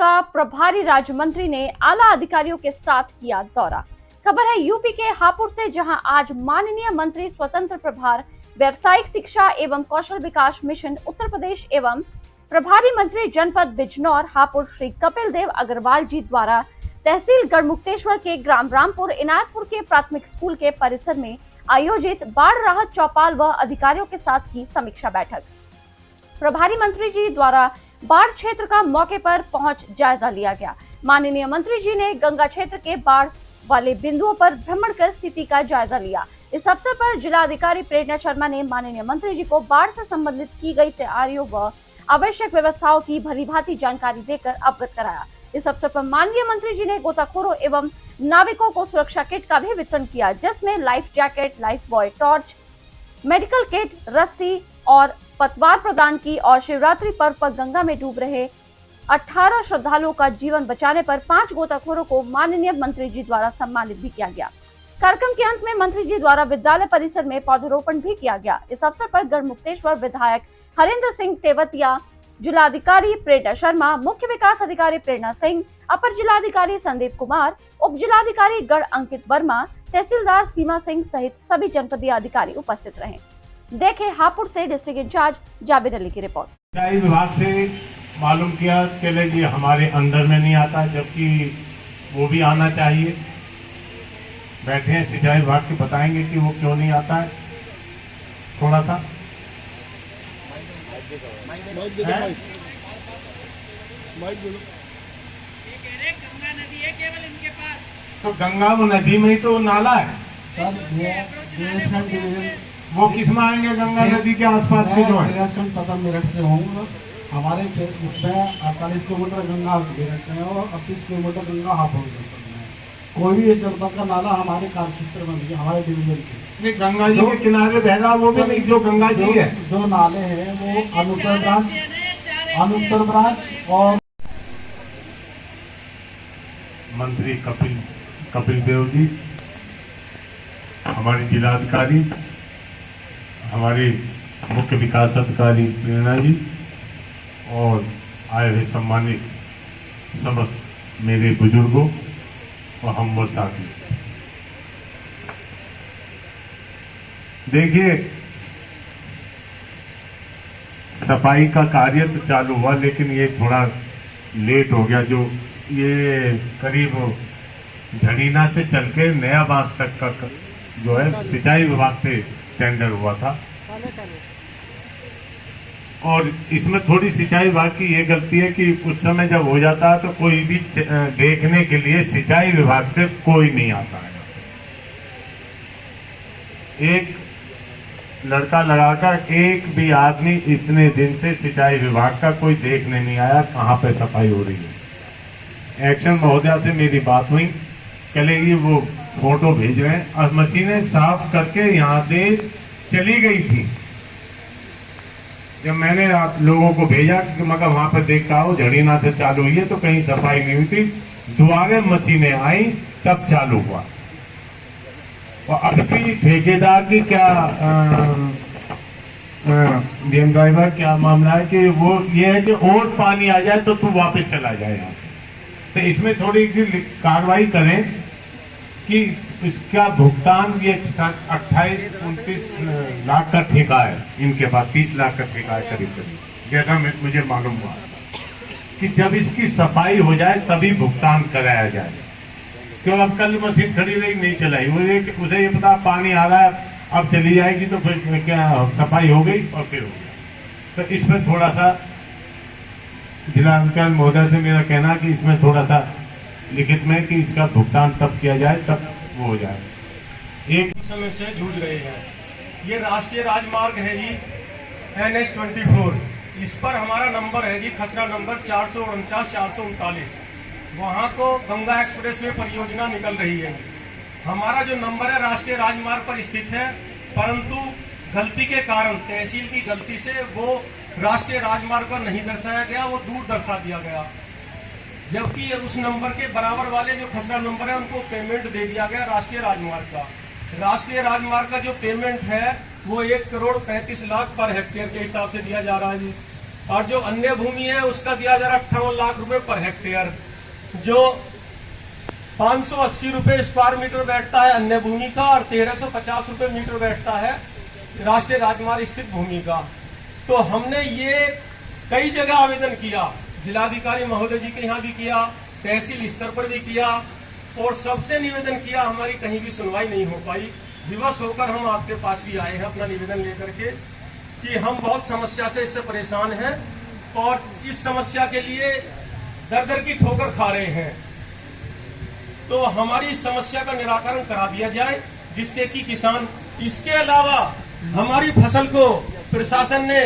का प्रभारी राज्य मंत्री ने आला अधिकारियों के साथ किया दौरा। खबर है यूपी के हापुड़ से, जहां आज माननीय मंत्री स्वतंत्र प्रभार व्यावसायिक शिक्षा एवं कौशल विकास मिशन उत्तर प्रदेश एवं प्रभारी मंत्री जनपद बिजनौर हापुड़ श्री कपिल देव अग्रवाल जी द्वारा तहसील गढ़मुक्तेश्वर के ग्राम रामपुर इनायतपुर के प्राथमिक स्कूल के परिसर में आयोजित बाढ़ राहत चौपाल व अधिकारियों के साथ की समीक्षा बैठक। प्रभारी मंत्री जी द्वारा बाढ़ क्षेत्र का मौके पर पहुंच जायजा लिया गया। माननीय मंत्री जी ने गंगा क्षेत्र के बाढ़ वाले बिंदुओं पर भ्रमण कर स्थिति का जायजा लिया। इस अवसर पर जिलाधिकारी प्रेरणा शर्मा ने माननीय मंत्री जी को बाढ़ से संबंधित की गई तैयारियों व आवश्यक व्यवस्थाओं की भलीभांति जानकारी देकर अवगत कराया। इस अवसर पर माननीय मंत्री जी ने गोताखोरों एवं नाविकों को सुरक्षा किट का भी वितरण किया, जिसमें life jacket, life boy torch, medical kit, रस्सी और पतवार प्रदान की और शिवरात्रि पर्व पर गंगा में डूब रहे 18 श्रद्धालुओं का जीवन बचाने पर 5 गोताखोरों को माननीय मंत्री जी द्वारा सम्मानित भी किया गया। कार्यक्रम के अंत में मंत्री जी द्वारा विद्यालय परिसर में पौधरोपण भी किया गया। इस अवसर पर गढ़मुक्तेश्वर विधायक हरेंद्र सिंह तेवतिया, जिलाधिकारी प्रेरणा शर्मा, मुख्य विकास अधिकारी प्रेरणा सिंह, अपर जिलाधिकारी संदीप कुमार, उप जिलाधिकारी गढ़ अंकित वर्मा, तहसीलदार सीमा सिंह सहित सभी जनपदीय अधिकारी उपस्थित रहे। देखें हापुड़ से डिस्ट्रिक्ट इंचार्ज जाबिर अली की रिपोर्ट। सिंचाई विभाग से मालूम किया कि ये हमारे अंडर में नहीं आता, जबकि वो भी आना चाहिए। बैठे हैं सिंचाई विभाग के, बताएंगे कि वो क्यों नहीं आता है। थोड़ा सा तो गंगा वो नदी में ही तो नाला है। वो किस में आएंगे? गंगा नदी के आसपास के जो है पता मेरठ से होंगे। हमारे उसमें 48 किलोमीटर गंगा मेरठ में और 38 किलोमीटर गंगा हापुड़ में। कोई भी चलता का नाला हमारे कार्यक्षेत्र में नहीं, हमारे डिवीजन के नहीं। गंगा जी के किनारे बह रहा वो भी नहीं, जो गंगा जी है। जो नाले हैं वो अनुत्तर ब्रांच और मंत्री कपिल देव जी, हमारे जिलाधिकारी, हमारे मुख्य विकास अधिकारी प्रेरणा जी और आए हुए सम्मानित समस्त मेरे बुजुर्गों और हम वो साथी। देखिए, सफाई का कार्य तो चालू हुआ, लेकिन ये थोड़ा लेट हो गया। जो ये करीब झड़ीना से चल के नया बांस तक का जो है सिंचाई विभाग से टेंडर हुआ था, और इसमें थोड़ी सिंचाई विभाग की ये गलती है कि उस समय जब हो जाता है तो कोई भी देखने के लिए सिंचाई विभाग से कोई नहीं आता है। एक लड़का लगाकर एक भी आदमी इतने दिन से सिंचाई विभाग का कोई देखने नहीं आया कहाँ पे सफाई हो रही है। एक्शन महोदया से मेरी बात हुई, कहेगी वो फोटो भेज रहे हैं और मशीनें साफ करके यहाँ से चली गई थी। जब मैंने आप लोगों को भेजा कि मगर वहां पर देखता हो झड़ीना से चालू हुई है तो कहीं सफाई नहीं हुई थी, दोबारा मशीनें आई तब चालू हुआ। और अभी ठेकेदार की क्या डीएम ड्राइवर क्या मामला है कि वो ये है कि और पानी आ जाए तो तू वापस चला जाए यहाँ से। तो इसमें थोड़ी कार्रवाई करें कि इसका भुगतान ये 28-29 लाख का ठेका है इनके पास, 30 लाख का ठेका है करीब, जैसा मुझे मालूम हुआ कि जब इसकी सफाई हो जाए तभी भुगतान कराया जाए। क्यों अब कल मशीन खड़ी रही नहीं चलाई, उसे ये पता पानी आ रहा है अब चली जाएगी तो फिर क्या सफाई हो गई और फिर हो गया। तो इसमें थोड़ा सा जिलाधिकारी महोदय से मेरा कहना कि इसमें थोड़ा सा लिखित में कि इसका भुगतान तब किया जाए तब वो हो जाए। एक समय से जूझ रहे हैं। ये राष्ट्रीय राजमार्ग है जी NH-24, इस पर हमारा नंबर है जी खसरा नंबर 449-439। वहाँ को गंगा एक्सप्रेसवे परियोजना निकल रही है। हमारा जो नंबर है राष्ट्रीय राजमार्ग पर स्थित है, परंतु गलती के कारण, तहसील की गलती से वो राष्ट्रीय राजमार्ग पर नहीं दर्शाया गया, वो दूर दर्शा दिया गया। जबकि उस नंबर के बराबर वाले जो खसरा नंबर है उनको पेमेंट दे दिया गया राष्ट्रीय राजमार्ग का। राष्ट्रीय राजमार्ग का जो पेमेंट है वो 1 करोड़ 35 लाख पर हेक्टेयर के हिसाब से दिया जा रहा है जी। और जो अन्य भूमि है उसका दिया जा रहा है 58 लाख रुपए पर हेक्टेयर, जो 580 रुपए स्क्वायर मीटर बैठता है अन्य भूमि का और 1350 रुपए मीटर बैठता है राष्ट्रीय राजमार्ग स्थित भूमि का। तो हमने ये कई जगह आवेदन किया, जिलाधिकारी महोदय जी के यहाँ भी किया, तहसील स्तर पर भी किया और सबसे निवेदन किया, हमारी कहीं भी सुनवाई नहीं हो पाई। विवश होकर हम आपके पास भी आए हैं अपना निवेदन लेकर के कि हम बहुत समस्या से इससे परेशान हैं और इस समस्या के लिए दर दर की ठोकर खा रहे हैं। तो हमारी इस समस्या का निराकरण करा दिया जाए जिससे कि किसान, इसके अलावा हमारी फसल को प्रशासन ने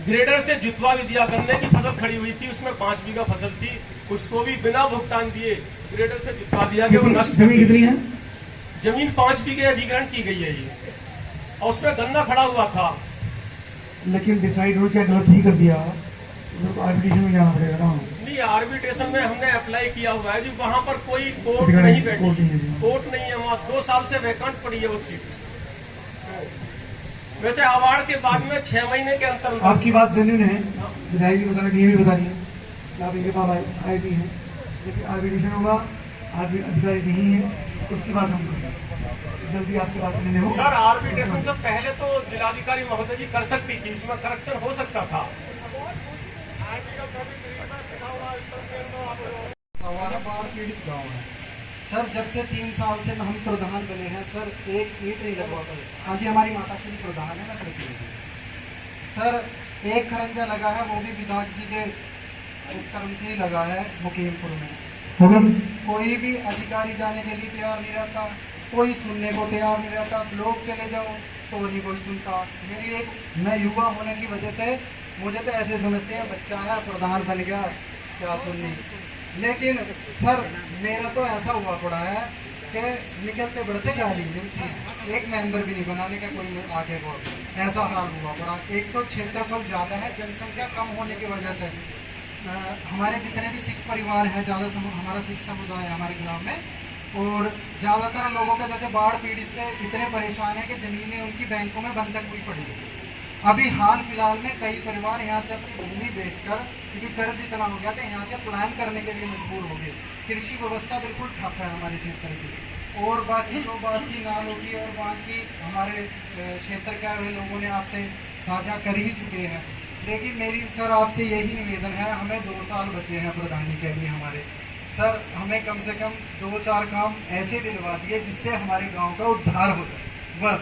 ग्रेडर से जुतवा भी दिया। गन्ने की फसल खड़ी हुई थी, उसमें 5 बीघा फसल थी, उसको भी बिना भुगतान दिए ग्रेडर से जुतवा दिया गया। वो नष्ट जमीन कितनी है? जमीन 5 बीघे अधिग्रहण की गई है ये, और उसमें गन्ना खड़ा हुआ था। लेकिन डिसाइड हो गलत ही कर दिया, आर्बिट्रेशन में जाना पड़ेगा ना। नहीं, आर्बिट्रेशन में हमने अप्लाई किया हुआ है जी, वहां पर कोई कोर्ट नहीं बैठी, कोर्ट नहीं है वहाँ, 2 साल से वैकेंट पड़ी है वो सीट। वैसे अवार्ड के बाद में 6 महीने के अंतर। आपकी बात जेन्युइन है, विधायक जी बता रहे, ये भी बता रही है आप इनके पास आई भी हैं, लेकिन आर्बिट्रेशन होगा, अधिकारी नहीं है, उसकी बात हम जल्दी आपके पास मिलने हो। सर आर्बिट्रेशन से पहले तो जिलाधिकारी महोदय जी कर सकती थी, इसमें करेक्शन हो सकता था। बाढ़ पीड़ित गाँव है सर, जब से 3 साल से हम प्रधान बने हैं सर, एक ईंट नहीं लगवा पाए। हाँ जी, हमारी माता श्री प्रधान है ना खड़की सर, एक खरंजा लगा है, वो भी विधायक जी के कर्म से ही लगा है मुकीमपुर में। कोई भी अधिकारी जाने के लिए तैयार नहीं रहता, कोई सुनने को तैयार नहीं रहता, लोग चले जाओ तो नहीं कोई सुनता। मेरी मैं युवा होने की वजह से मुझे तो ऐसे समझते हैं बच्चा है प्रधान बन गया क्या सुननी, लेकिन सर मेरा तो ऐसा हुआ पड़ा है कि निकलते बढ़ते गाली मिलती, एक मेंबर भी नहीं बनाने का कोई आगे को, ऐसा हाल हुआ पड़ा। एक तो क्षेत्रफल ज़्यादा है, जनसंख्या कम होने की वजह से हमारे जितने भी सिख परिवार हैं, ज़्यादा हमारा सिख समुदाय है हमारे गांव में, और ज़्यादातर लोगों का जैसे बाढ़ पीड़ित से इतने परेशान है कि ज़मीनें उनकी बैंकों में बंधक हुई पड़ी है। अभी हाल फिलहाल में कई परिवार यहाँ से अपनी भूमि बेचकर, क्योंकि कर्ज इतना हो गया था, यहाँ से पलायन करने के लिए मजबूर हो गए। कृषि व्यवस्था बिल्कुल ठप है हमारे क्षेत्र की। और बाकी जो बात की नालों की और बाकी हमारे क्षेत्र के लोगों ने आपसे साझा कर ही चुके हैं, लेकिन मेरी सर आपसे यही निवेदन है, हमें 2 साल बचे हैं प्रधानी के लिए हमारे सर, हमें कम से कम 2-4 काम ऐसे दिलवा दिए जिससे हमारे गांव का उद्धार हो जाए। बस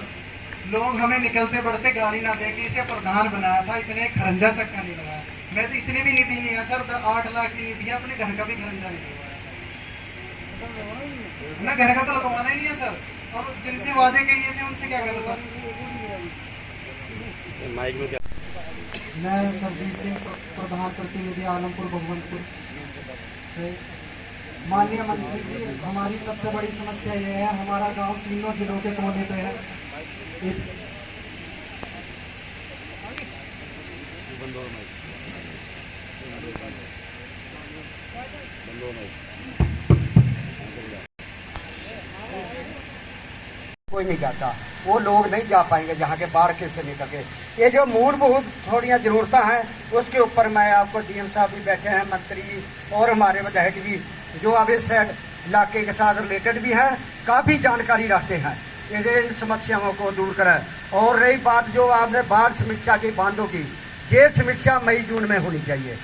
लोग हमें निकलते बढ़ते गाली ना दे कि इसे प्रधान बनाया था, इसने खरंजा तक का नहीं लगाया। मैं तो इतनी भी निधि नहीं है सर, 8 लाख की निधि है, अपने घर का भी खरंजा नहीं लगवाया ना, घर का तो लगवाना ही नहीं है सर। और जिनसे वादे किए थे उनसे क्या करो सर। मैं सरजीत सिंह, प्रधान प्रतिनिधि आलमपुर भगवंतपुर से। माननीय मंत्री जी, हमारी सबसे बड़ी समस्या ये है, हमारा गांव तीनों जिलों के कोने पे है। कोई नहीं जाता, वो लोग नहीं जा पाएंगे जहाँ के बाढ़ के से लेकर के। ये जो मूलभूत थोड़ियाँ जरूरतें हैं उसके ऊपर मैं आपको डीएम साहब भी बैठे हैं, मंत्री और हमारे विधायक जी जो अब इस इलाके के साथ रिलेटेड भी हैं, काफ़ी जानकारी रखते हैं, इन समस्याओं को दूर करें। और रही बात जो आपने बाढ़ समीक्षा की बांधों की, ये समीक्षा मई-जून में होनी चाहिए,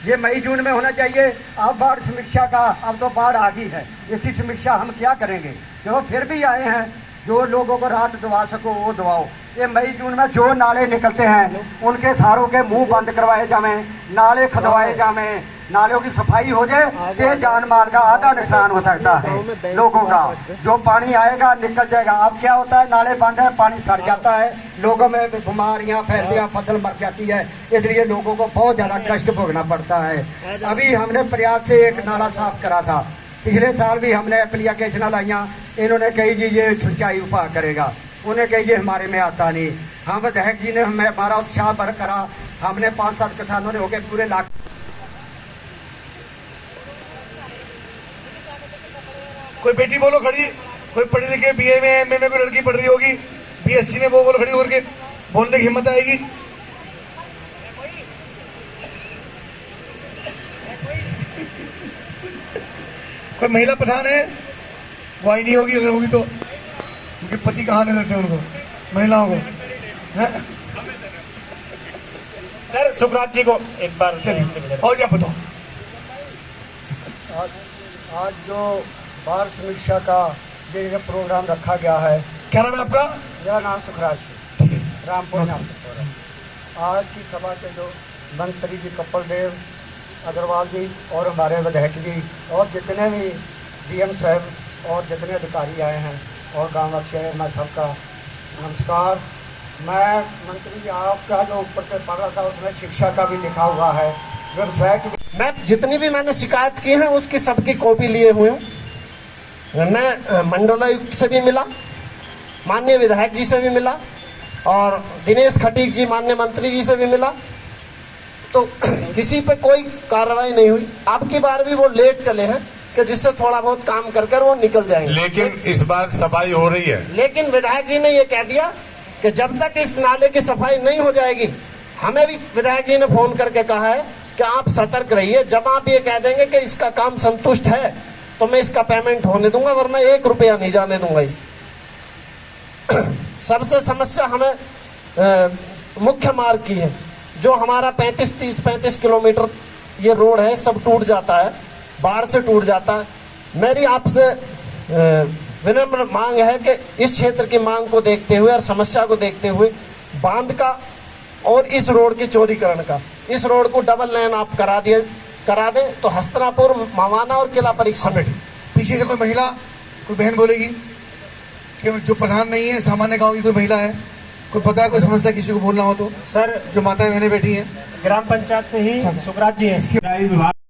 ये मई-जून में होना चाहिए। अब बाढ़ समीक्षा का, अब तो बाढ़ आ गई है, इसकी समीक्षा हम क्या करेंगे? जो फिर भी आए हैं, जो लोगों को राहत दिवा सको वो दिवाओ। ये मई-जून में जो नाले निकलते हैं उनके सारों के मुंह बंद करवाए जावें, नाले खदवाए जावें, नालों की सफाई हो जाए तो जान माल का आधा नुकसान हो सकता है लोगों का। जो पानी आएगा निकल जाएगा। अब क्या होता है, नाले बंद है, पानी सड़ जाता है, लोगों में बीमारियां फैलती हैं, फसल मर जाती है, इसलिए लोगों को बहुत ज़्यादा कष्ट भोगना पड़ता है। अभी हमने प्रयास से एक नाला साफ करा था, पिछले साल भी हमने एप्लीकेशन लाइया, इन्होंने कही जी ये सिंचाई उपाय करेगा, उन्हें कही ये हमारे में आता नहीं। हम विधायक जी ने हमारा उत्साह बरकरार, हमने 5-7 किसानों ने होकर पूरे लाख। कोई बेटी बोलो खड़ी, कोई पढ़ी लिखे बीए में एमए में कोई लड़की पढ़ रही होगी, बीएससी में वो बोलो खड़ी होकर बोलने की हिम्मत आएगी। कोई महिला प्रधान है? वो आई नहीं होगी, अगर होगी तो उनके पति कहाँ नहीं रहते उनको, महिलाओं को हैं? सर सुखराज जी को एक बार चलिए और क्या बताओ। आज जो बाढ़ समीक्षा का ये प्रोग्राम रखा गया है। क्या नाम है आपका? मेरा नाम सुखराज है, ठीक है। रामपुर नाम है। आज की सभा के जो मंत्री जी कपिल देव अग्रवाल जी और हमारे विधायक जी और जितने भी डीएम साहब और जितने अधिकारी आए हैं और गाँव वासी, मैं सबका नमस्कार। मैं मंत्री जी आपका जो ऊपर से पढ़ रहा था उसमें शिक्षा का भी लिखा हुआ है, व्यवसाय की। मैं जितनी भी मैंने शिकायत की है उसकी सबकी कॉपी लिए हुए हूँ। मैं मंडलायुक्त से भी मिला, माननीय विधायक जी से भी मिला और दिनेश खटीक जी माननीय मंत्री जी से भी मिला, तो किसी पे कोई कार्रवाई नहीं हुई। अब की बार भी वो लेट चले हैं कि जिससे थोड़ा बहुत काम कर कर वो निकल जाएंगे। लेकिन इस बार सफाई हो रही है। लेकिन विधायक जी ने ये कह दिया कि जब तक इस नाले की सफाई नहीं हो जाएगी, हमें भी विधायक जी ने फोन करके कहा है कि आप सतर्क रहिए, जब आप ये कह देंगे कि इसका काम संतुष्ट है तो मैं इसका पेमेंट होने दूंगा, वरना 1 रुपया नहीं जाने दूंगा। इस सबसे समस्या हमें मुख्य मार्ग की है, जो हमारा 35 किलोमीटर ये रोड है, सब टूट जाता है, बाढ़ से टूट जाता है। मेरी आपसे विनम्र मांग है कि इस क्षेत्र की मांग को देखते हुए और समस्या को देखते हुए बांध का और इस रोड की चौड़ीकरण का, इस रोड को डबल लेन आप करा दें तो हस्तिनापुर, मवाना और किला परीक्षा में। पीछे से कोई महिला, कोई बहन बोलेगी कि जो प्रधान नहीं है, सामान्य गांव की कोई महिला है, कोई पता है, कोई समस्या किसी को बोलना हो तो? सर जो माताएं बहनें बैठी हैं ग्राम पंचायत से ही सुखराज जी हैं। विभाग